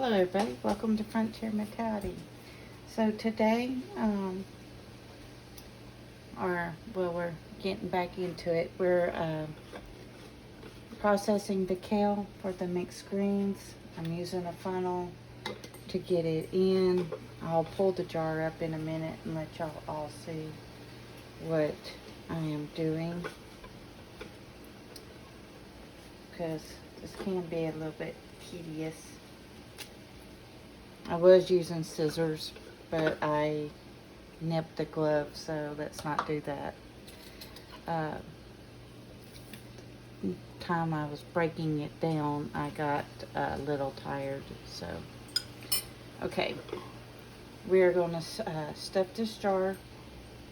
Hello everybody, welcome to Frontier Mentality. So today, we're getting back into it. We're processing the kale for the mixed greens. I'm using a funnel to get it in. I'll pull the jar up in a minute and let y'all all see what I am doing, because this can be a little bit tedious. I was using scissors, but I nipped the glove, so let's not do that. Time I was breaking it down, I got a little tired, so. Okay, we're going to stuff this jar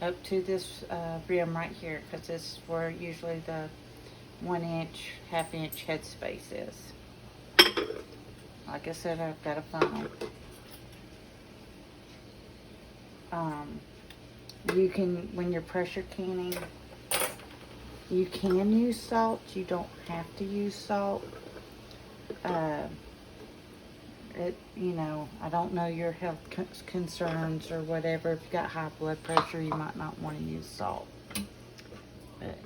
up to this rim right here, because this is where usually the 1 inch, half-inch headspace is. Like I said, I've got a funnel. You can, when you're pressure canning, you can use salt. You don't have to use salt. I don't know your health concerns or whatever. If you got high blood pressure, you might not want to use salt. But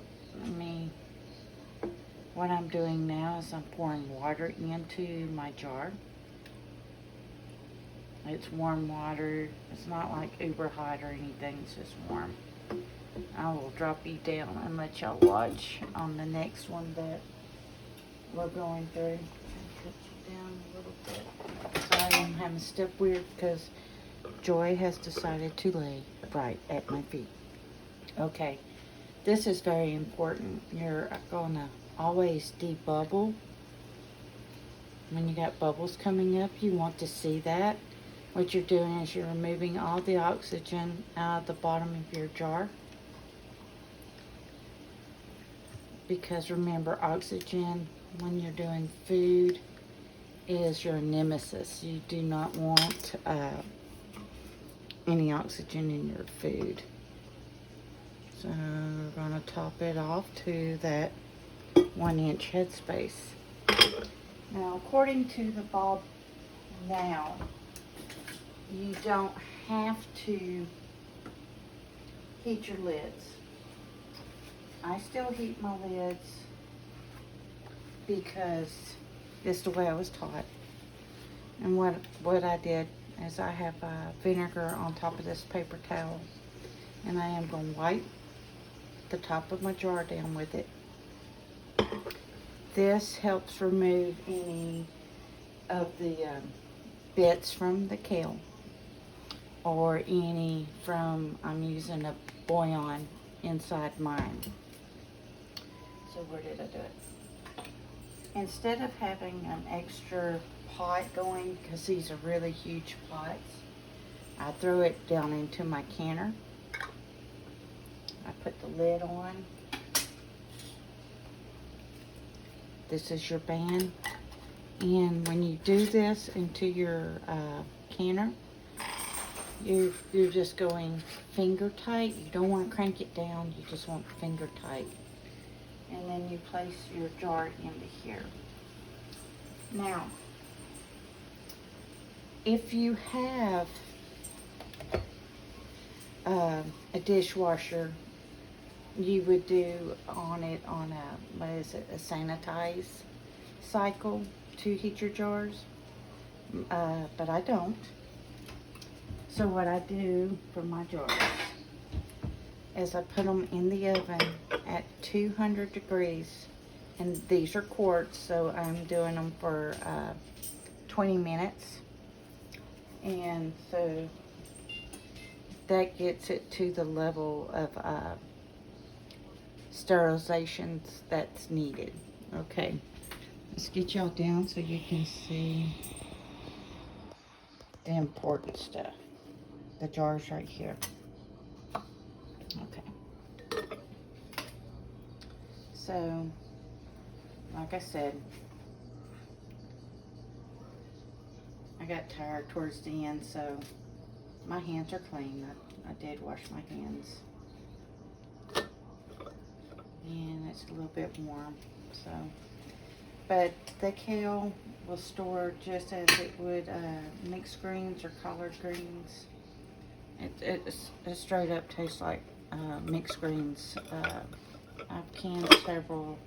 what I'm doing now is I'm pouring water into my jar. It's warm water. It's not like uber hot or anything. It's just warm. I will drop you down and let y'all watch on the next one that we're going through. Cut you down a little bit. Sorry, I'm having to step weird because Joy has decided to lay right at my feet. Okay, this is very important. You're gonna always debubble. When you got bubbles coming up, you want to see that. What you're doing is you're removing all the oxygen out of the bottom of your jar. Because remember, oxygen, when you're doing food, is your nemesis. You do not want any oxygen in your food. So we're going to top it off to that 1 inch headspace. Now, according to the bulb now, you don't have to heat your lids. I still heat my lids because it's the way I was taught. And what I did is I have vinegar on top of this paper towel, and I am going to wipe the top of my jar down with it. This helps remove any of the bits from the kale, or any from, I'm using a bouillon inside mine. So where did I do it? Instead of having an extra pot going, because these are really huge pots, I throw it down into my canner. I put the lid on. This is your band. And when you do this into your canner, you're just going finger tight. You don't want to crank it down. You just want finger tight. And then you place your jar into here. Now, if you have a dishwasher, you would do on a sanitize cycle to heat your jars. But I don't. So what I do for my jars is I put them in the oven at 200 degrees, and these are quarts, so I'm doing them for 20 minutes. And so that gets it to the level of sterilizations that's needed. Okay, let's get y'all down so you can see the important stuff. The jar's right here. Okay. So, like I said, I got tired towards the end, so my hands are clean. I did wash my hands. And it's a little bit warm, so But the kale will store just as it would mixed greens or collard greens. It straight up tastes like mixed greens. I've canned several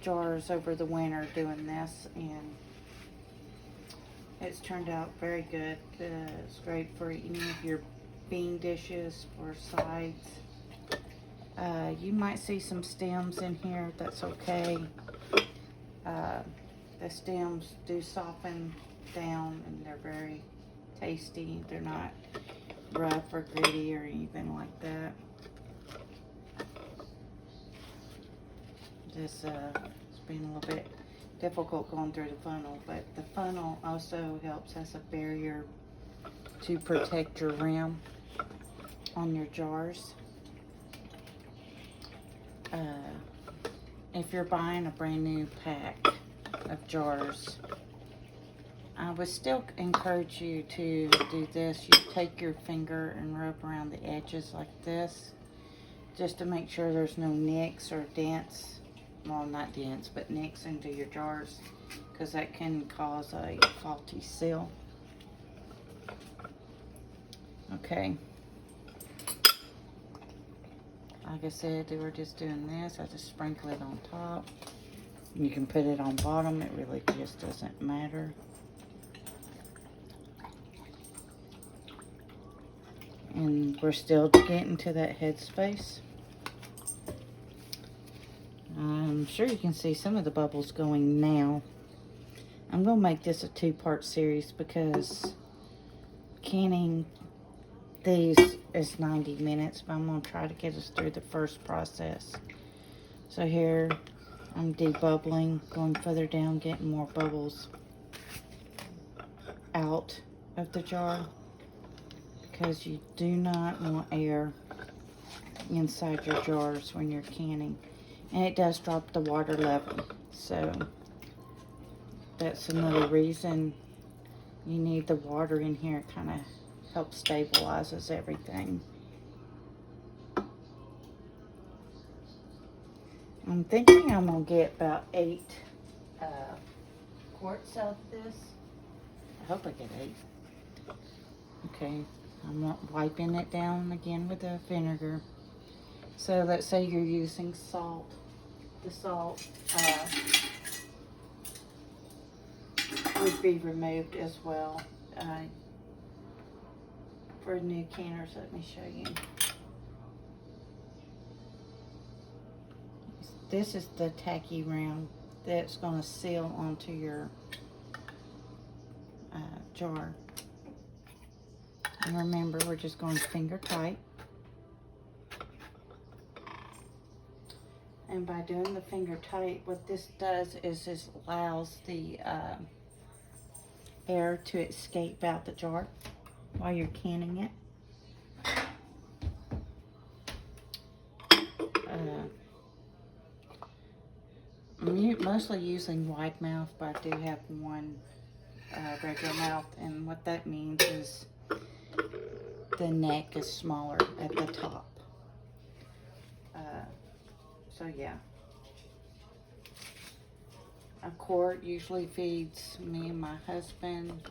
jars over the winter doing this, and it's turned out very good. It's great for any of your bean dishes or sides. You might see some stems in here. That's okay. The stems do soften down, and they're very tasty. They're not rough or gritty or anything like that. It's been a little bit difficult going through the funnel, but the funnel also helps as a barrier to protect your rim on your jars. If you're buying a brand new pack of jars, I would still encourage you to do this. You take your finger and rub around the edges like this, just to make sure there's no nicks or dents. Well, not dents, but nicks into your jars, because that can cause a faulty seal. Okay. Like I said, we're just doing this. I just sprinkle it on top. You can put it on bottom. It really just doesn't matter. And we're still getting to that headspace. I'm sure you can see some of the bubbles going now. I'm going to make this a two-part series because canning these is 90 minutes, but I'm going to try to get us through the first process. So here I'm debubbling, going further down, getting more bubbles out of the jar, because you do not want air inside your jars when you're canning. And it does drop the water level, so that's another reason you need the water in here. It kind of helps stabilizes everything. I'm thinking I'm gonna get about 8 quarts of this. I hope I get 8. Okay, I'm wiping it down again with the vinegar. So let's say you're using salt. The salt would be removed as well. For new canners, let me show you. This is the tacky rim that's going to seal onto your jar. And remember, we're just going finger tight. And by doing the finger tight, what this does is this allows the air to escape out the jar while you're canning it. I'm mostly using wide mouth, but I do have one regular mouth, and what that means is the neck is smaller at the top. So yeah, a quart usually feeds me and my husband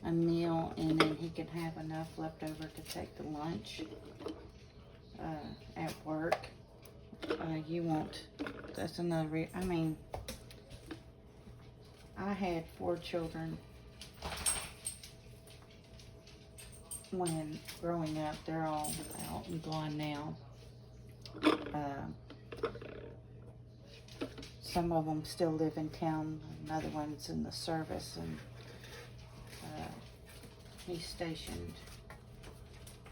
a meal, and then he can have enough left over to take to lunch at work. You won't, that's another I mean, I had 4 children when growing up. They're all out and gone now. Some of them still live in town. Another one's in the service, and he's stationed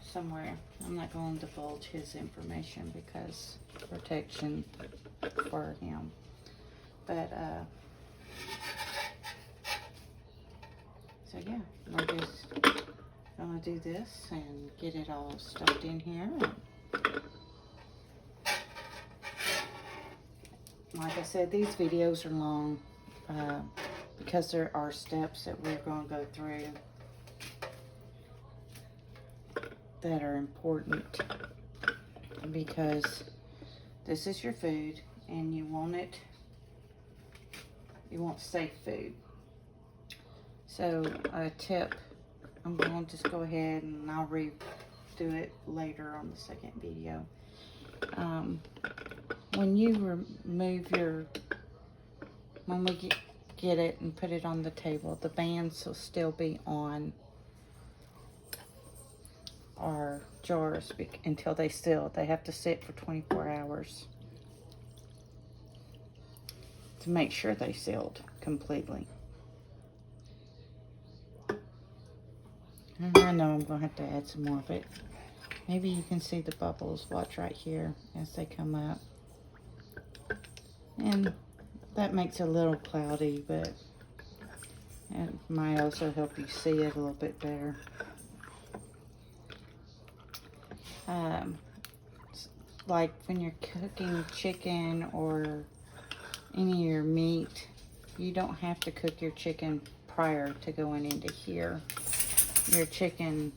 somewhere. I'm not going to divulge his information because protection for him. But so yeah, we're just gonna do this and get it all stuffed in here. Like I said, these videos are long because there are steps that we're going to go through that are important, because this is your food and you want it You want safe food. So a tip, I'm going to just go ahead and I'll redo it later on the second video. When you remove when we get it and put it on the table, the bands will still be on our jars until they seal. They have to sit for 24 hours to make sure they sealed completely. And I know I'm going to have to add some more of it. Maybe you can see the bubbles. Watch right here as they come up. And that makes it a little cloudy, but it might also help you see it a little bit better. Like when you're cooking chicken or any of your meat, you don't have to cook your chicken prior to going into here. Your chicken,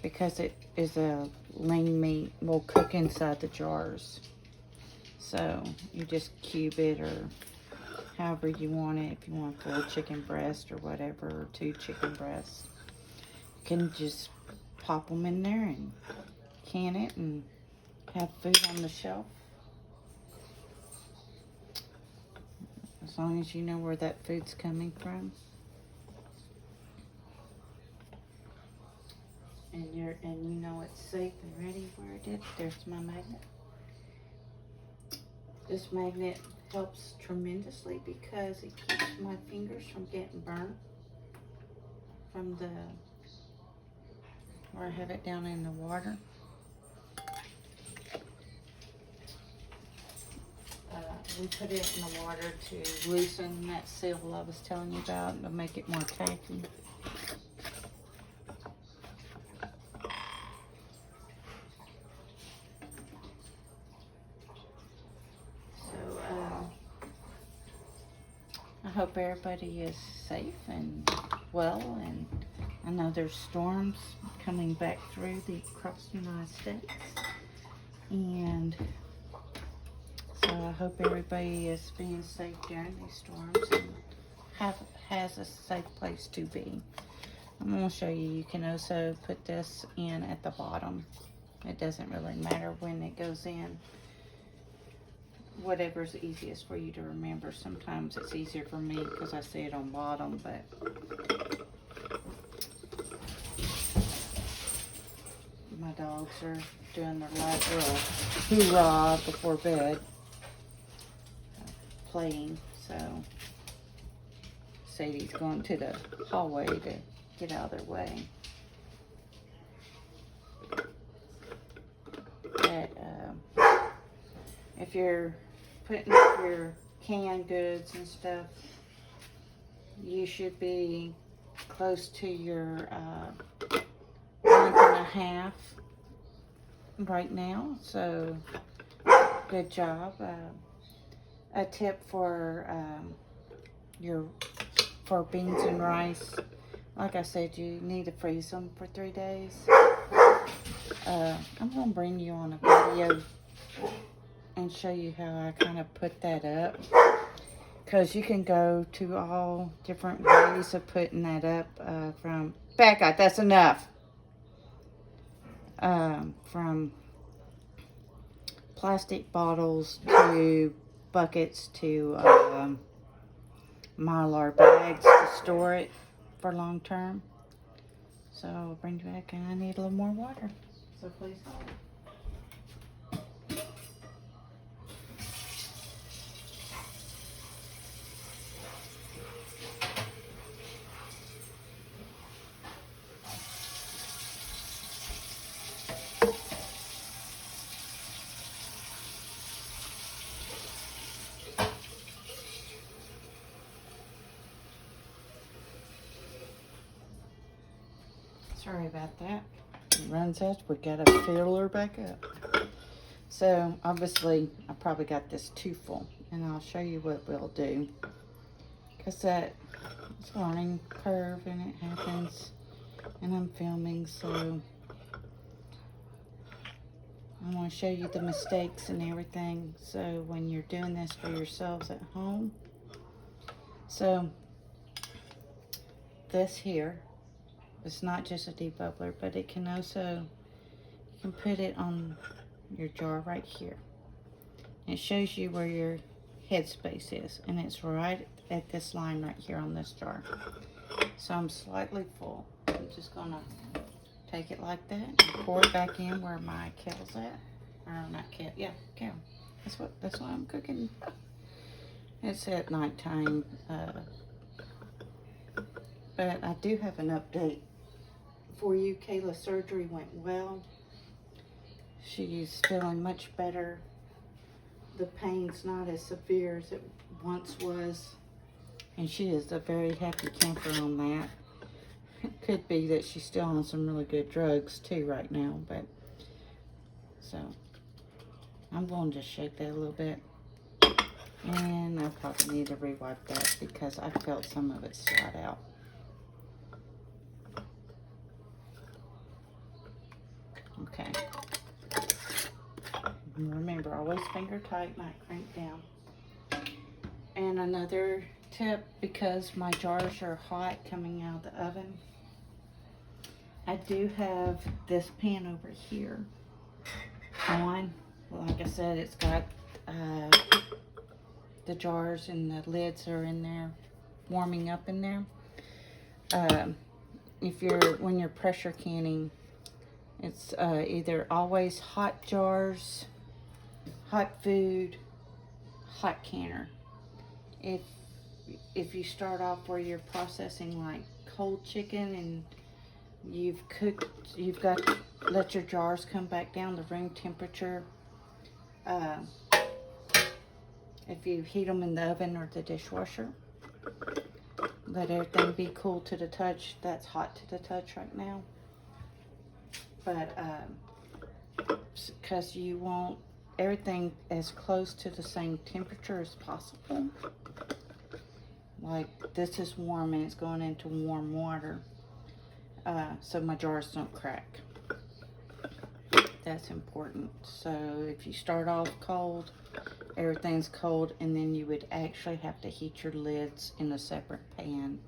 because it is a lean meat, will cook inside the jars. So you just cube it or however you want it. If you want a full chicken breast or whatever, or 2 chicken breasts, you can just pop them in there and can it and have food on the shelf. As long as you know where that food's coming from. And you know it's safe and ready where it is. There's my magnet. This magnet helps tremendously because it keeps my fingers from getting burnt from where I have it down in the water. We put it in the water to loosen that seal I was telling you about and to make it more tacky. So I hope everybody is safe and well, and I know there's storms coming back through across the United States, and so I hope everybody is being safe during these storms and has a safe place to be. I'm going to show you. You can also put this in at the bottom. It doesn't really matter when it goes in. Whatever's easiest for you to remember. Sometimes it's easier for me because I see it on bottom, but my dogs are doing their last little hoorah before bed. Playing, so Sadie's going to the hallway to get out of their way. But if you're putting up your canned goods and stuff, you should be close to your month and a half right now, so good job. A tip for beans and rice, like I said, you need to freeze them for 3 days. I'm going to bring you on a video and show you how I kind of put that up, because you can go to all different ways of putting that up, from back out, that's enough, from plastic bottles to buckets to Mylar bags to store it for long term. So I'll bring you back, and I need a little more water, so please hold. Sorry about that. It runs out. We gotta fill her back up. So obviously I probably got this too full, and I'll show you what we'll do, because it's a learning curve and it happens, and I'm filming, so I want to show you the mistakes and everything, so when you're doing this for yourselves at home, So this here, it's not just a debubbler, but it can also, you can put it on your jar right here. It shows you where your headspace is, and it's right at this line right here on this jar. So I'm slightly full. I'm just gonna take it like that and pour it back in where my Kale's at. Or not Kale, yeah, Kale. That's what I'm cooking. It's at nighttime, but I do have an update for you. Kayla's surgery went well. She's feeling much better. The pain's not as severe as it once was, and she is a very happy camper on that. It could be that she's still on some really good drugs too right now, but so I'm going to just shake that a little bit, and I probably need to rewipe that because I felt some of it slide out. Okay. And remember, always finger tight, not crank down. And another tip, because my jars are hot coming out of the oven, I do have this pan over here on. Like I said, it's got the jars and the lids are in there, warming up in there. When you're pressure canning, it's either always hot jars, hot food, hot canner. If you start off where you're processing like cold chicken and you've got to let your jars come back down to room temperature. If you heat them in the oven or the dishwasher, let everything be cool to the touch. That's hot to the touch right now. But because you want everything as close to the same temperature as possible. Like this is warm and it's going into warm water, so my jars don't crack. That's important. So if you start off cold, everything's cold, and then you would actually have to heat your lids in a separate pan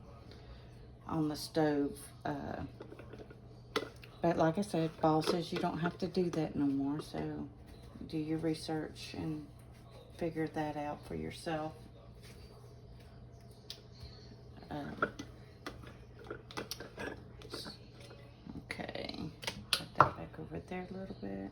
on the stove. But like I said, Paul says you don't have to do that no more, so do your research and figure that out for yourself. Okay, put that back over there a little bit.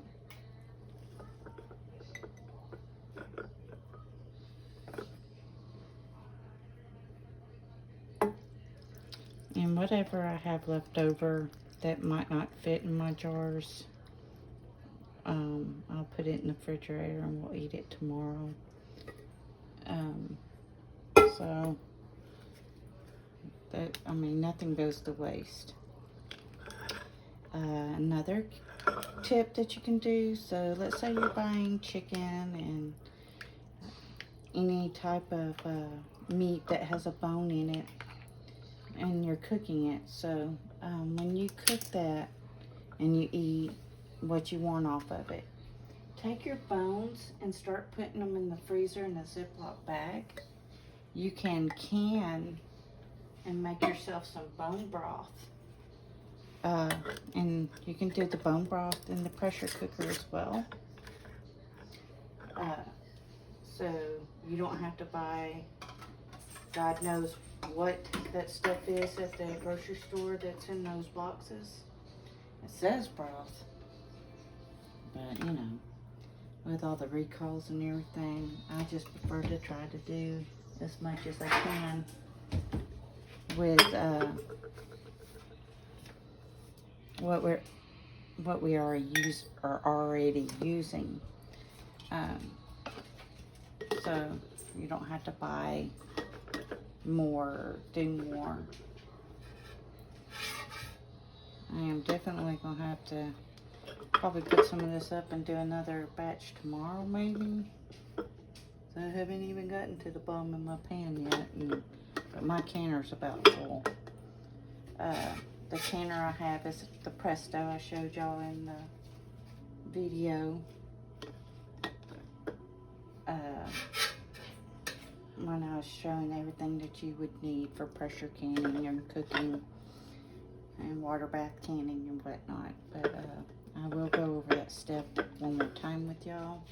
And whatever I have left over that might not fit in my jars, I'll put it in the refrigerator and we'll eat it tomorrow. So that, I mean, nothing goes to waste. Another tip that you can do, so let's say you're buying chicken and any type of meat that has a bone in it and you're cooking it. So when you cook that and you eat what you want off of it, take your bones and start putting them in the freezer in a Ziploc bag. You can and make yourself some bone broth. And you can do the bone broth in the pressure cooker as well. So you don't have to buy God knows what that stuff is at the grocery store that's in those boxes. It says broth, but you know, with all the recalls and everything, I just prefer to try to do as much as I can with what we are already using. So you don't have to buy more, do more. I am definitely gonna have to probably put some of this up and do another batch tomorrow, maybe. So I haven't even gotten to the bottom of my pan yet, but my canner's about full. The canner I have is the Presto I showed y'all in the video. when I was showing everything that you would need for pressure canning and cooking and water bath canning and whatnot. But I will go over that step one more time with y'all,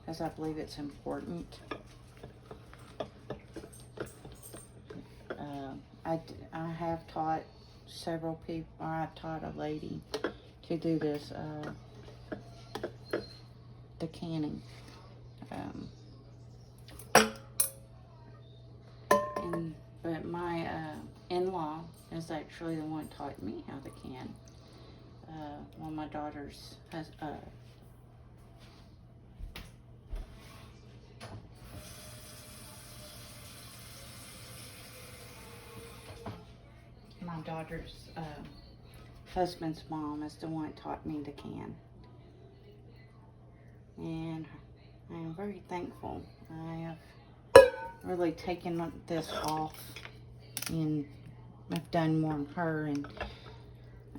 because I believe it's important. I have taught several people, or I've taught a lady to do this, the canning. But my in-law is actually the one that taught me how to can. One of my daughters has my daughter's husband's mom is the one that taught me to can, and I am very thankful. I have really taken this off, and I've done more than her, and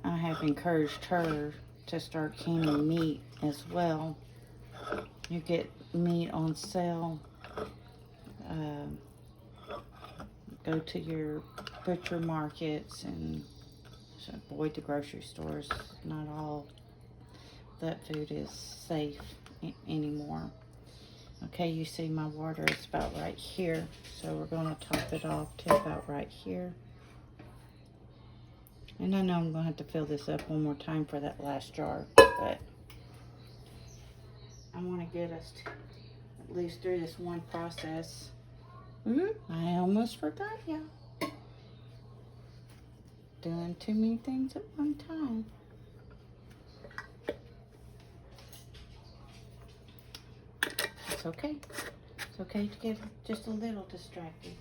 I have encouraged her to start canning meat as well. You get meat on sale. Go to your butcher markets and avoid the grocery stores. Not all that food is safe anymore. Okay, you see my water is about right here, so we're going to top it off to about right here. And I know I'm going to have to fill this up one more time for that last jar, but I want to get us at least through this one process. I almost forgot y'all. Doing too many things at one time. It's okay. It's okay to get just a little distracted.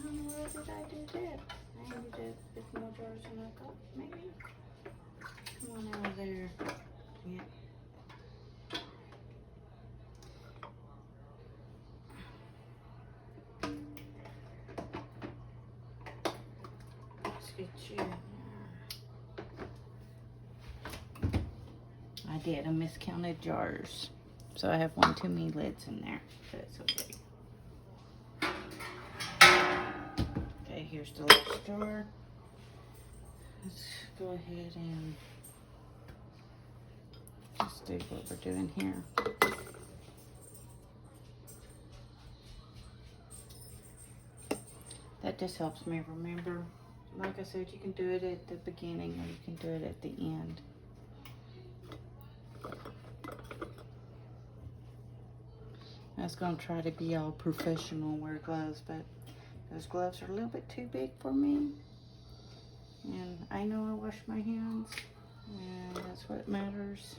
How in the world did I do that? I need to put more jars than I thought, maybe. Come on out of there. Yeah. Let's get you. I did. I miscounted jars. So I have one too many lids in there. But it's okay. Okay, here's the last jar. Let's go ahead and just do what we're doing here. That just helps me remember. Like I said, you can do it at the beginning or you can do it at the end. I was going to try to be all professional and wear gloves, but those gloves are a little bit too big for me. And I know I wash my hands, and that's what matters,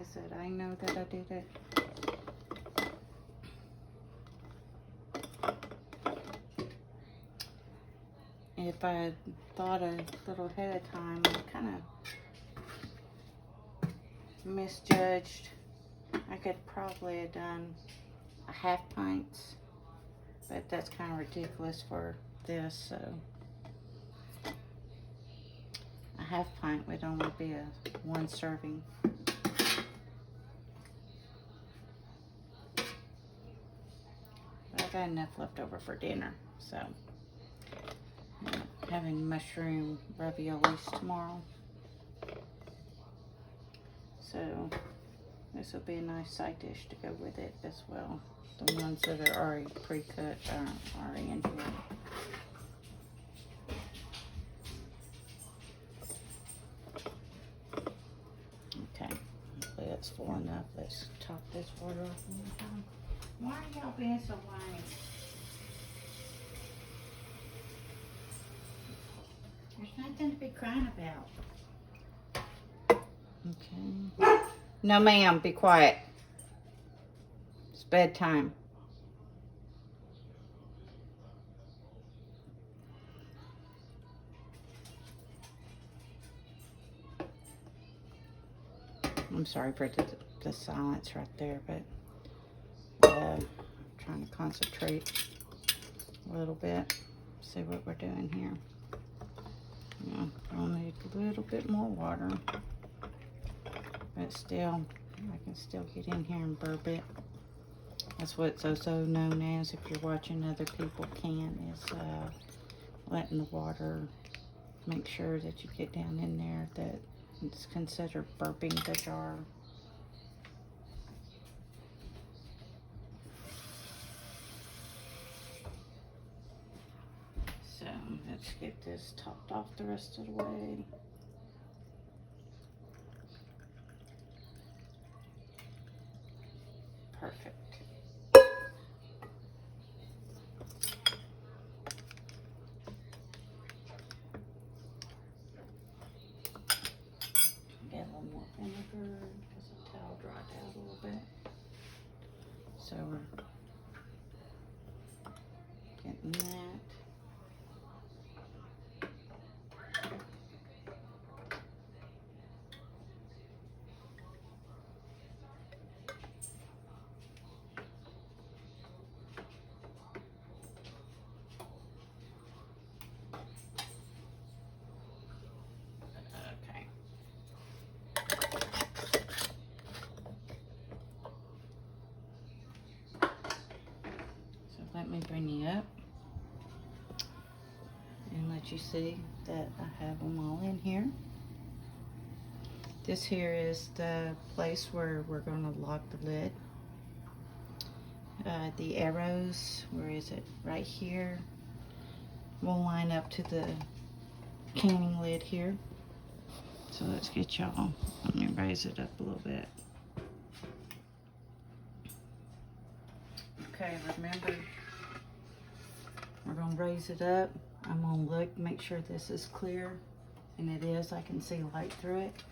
is that I know that I did it. If I had thought a little ahead of time, I kind of misjudged. I could probably have done a half pint, but that's kind of ridiculous for this, so a half pint would only be a one serving. But I got enough left over for dinner, so I'm having mushroom raviolis tomorrow. So this will be a nice side dish to go with it as well. The ones that are already pre-cut are already in here. Okay, hopefully that's full enough. Let's top this water off one more time. Why are y'all being so whiny? There's nothing to be crying about. Okay. No, ma'am, be quiet. It's bedtime. I'm sorry for the silence right there, but I'm trying to concentrate a little bit. See what we're doing here. Yeah, I'll need a little bit more water, but still, I can still get in here and burp it. That's what it's also known as, if you're watching other people can, is letting the water, make sure that you get down in there, that it's considered burping the jar. So let's get this topped off the rest of the way. Perfect. Get a little more vinegar because the towel dried out a little bit. So we're getting that. Okay. So let me bring you up and let you see that I have them all in here. This here is the place where we're going to lock the lid. The arrows, where is it? Right here. Will line up to the canning lid here. So let's get y'all, let me raise it up a little bit. Okay, remember, we're gonna raise it up. I'm gonna look, make sure this is clear, and it is. I can see light through it.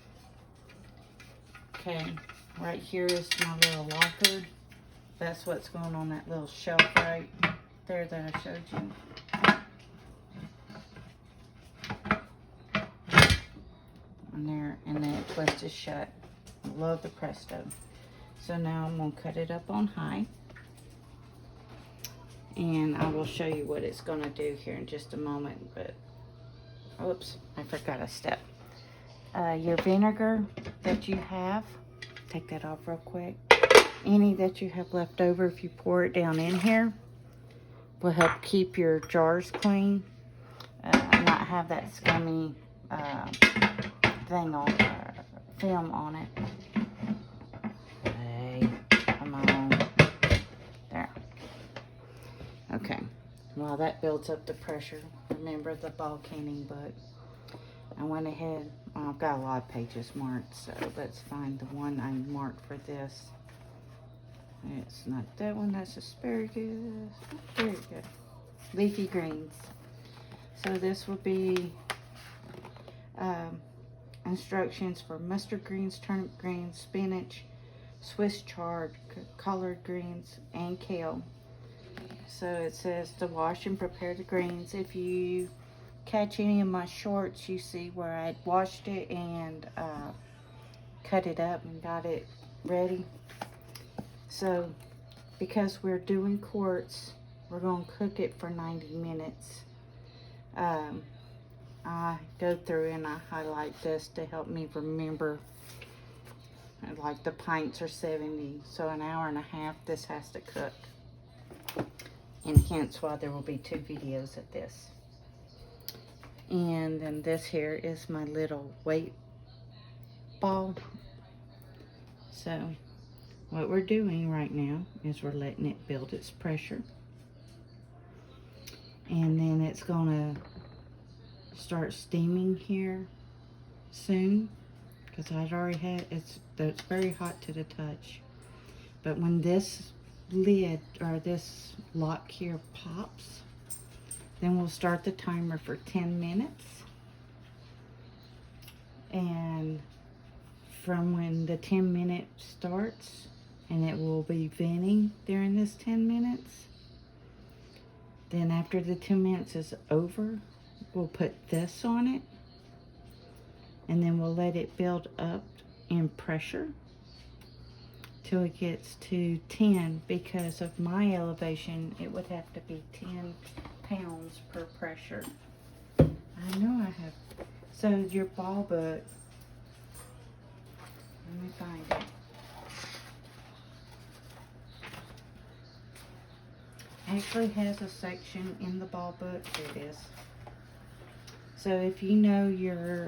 Okay, right here is my little locker. That's what's going on that little shelf right there that I showed you. And there, and then it twists shut. Love the Presto. So now I'm gonna cut it up on high. And I will show you what it's gonna do here in just a moment, but, oops, I forgot a step. Your vinegar that you have, take that off real quick. Any that you have left over, if you pour it down in here, will help keep your jars clean. And not have that scummy thing on, film on it. Hey, come on. There. Okay. While that builds up the pressure, remember the ball canning book. I went ahead, I've got a lot of pages marked, so let's find the one I marked for this. It's not that one, that's asparagus. There you go. Leafy greens. So this will be instructions for mustard greens, turnip greens, spinach, Swiss chard, collard greens, and kale. So it says to wash and prepare the greens. If you catch any of my shorts, you see where I washed it and cut it up and got it ready. So because we're doing quarts, we're going to cook it for 90 minutes. I go through and I highlight this to help me remember. Like the pints are 70, so an hour and a half this has to cook. And hence why there will be 2 videos of this. And then this here is my little weight ball. So what we're doing right now is we're letting it build its pressure. And then it's gonna start steaming here soon. Because I'd already had, it's very hot to the touch. But when this lid or this lock here pops, then we'll start the timer for 10 minutes. And from when the 10 minutes starts, and it will be venting during this 10 minutes. Then after the 10 minutes is over, we'll put this on it. And then we'll let it build up in pressure till it gets to 10. Because of my elevation, it would have to be 10 pounds per pressure. I know I have. So your ball book, let me find it. actually has a section in the ball book. There it is. So if you know your